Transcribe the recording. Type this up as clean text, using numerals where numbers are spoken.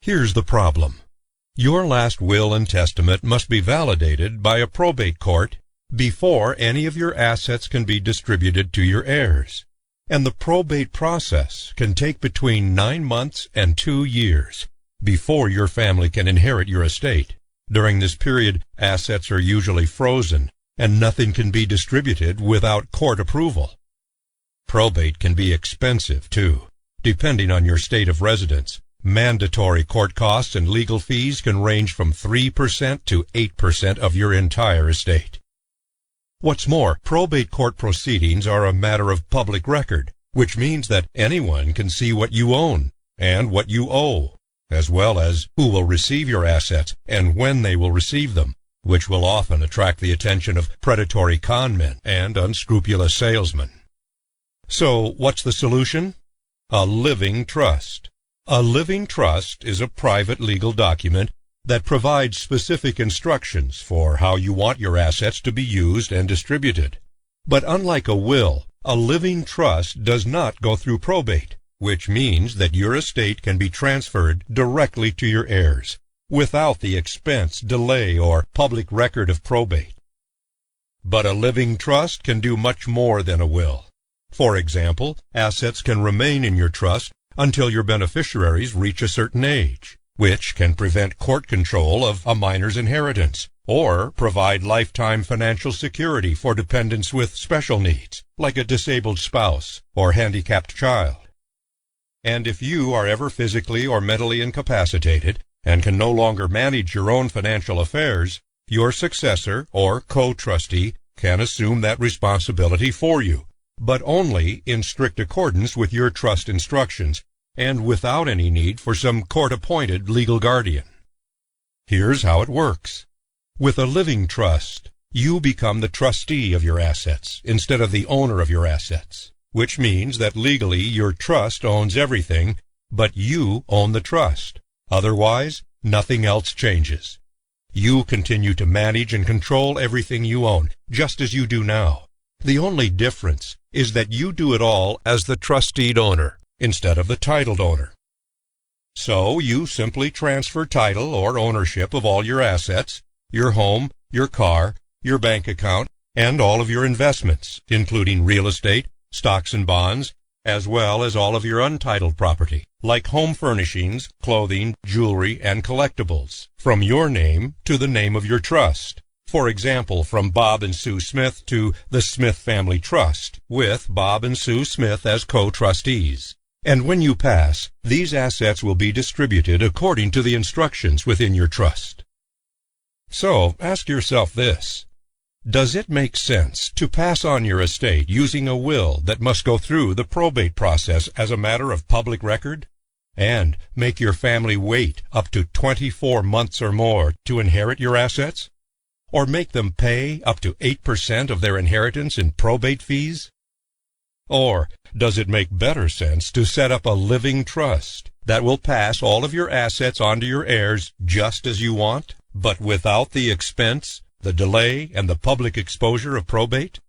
Here's the problem. Your last will and testament must be validated by a probate court before any of your assets can be distributed to your heirs. And the probate process can take between 9 months and 2 years before your family can inherit your estate. During this period, assets are usually frozen, and nothing can be distributed without court approval. Probate can be expensive, too. Depending on your state of residence, mandatory court costs and legal fees can range from 3% to 8% of your entire estate. What's more, probate court proceedings are a matter of public record, which means that anyone can see what you own and what you owe, as well as who will receive your assets and when they will receive them, which will often attract the attention of predatory conmen and unscrupulous salesmen. So, what's the solution? A living trust. A living trust is a private legal document that provides specific instructions for how you want your assets to be used and distributed. But unlike a will, a living trust does not go through probate, which means that your estate can be transferred directly to your heirs, without the expense, delay, or public record of probate. But a living trust can do much more than a will. For example, assets can remain in your trust until your beneficiaries reach a certain age, which can prevent court control of a minor's inheritance, or provide lifetime financial security for dependents with special needs, like a disabled spouse or handicapped child. And if you are ever physically or mentally incapacitated and can no longer manage your own financial affairs, your successor or co-trustee can assume that responsibility for you, but only in strict accordance with your trust instructions and without any need for some court-appointed legal guardian. Here's how it works. With a living trust, you become the trustee of your assets instead of the owner of your assets, which means that legally your trust owns everything, but you own the trust. Otherwise, nothing else changes. You continue to manage and control everything you own, just as you do now. The only difference is that you do it all as the trusteed owner instead of the titled owner. So you simply transfer title or ownership of all your assets, your home, your car, your bank account, and all of your investments, including real estate, stocks and bonds, as well as all of your untitled property, like home furnishings, clothing, jewelry, and collectibles, from your name to the name of your trust. For example, from Bob and Sue Smith to the Smith Family Trust, with Bob and Sue Smith as co-trustees. And when you pass, these assets will be distributed according to the instructions within your trust. So, ask yourself this. Does it make sense to pass on your estate using a will that must go through the probate process as a matter of public record? And make your family wait up to 24 months or more to inherit your assets? Or make them pay up to 8% of their inheritance in probate fees? Or does it make better sense to set up a living trust that will pass all of your assets on to your heirs just as you want, but without the expense, the delay, and the public exposure of probate?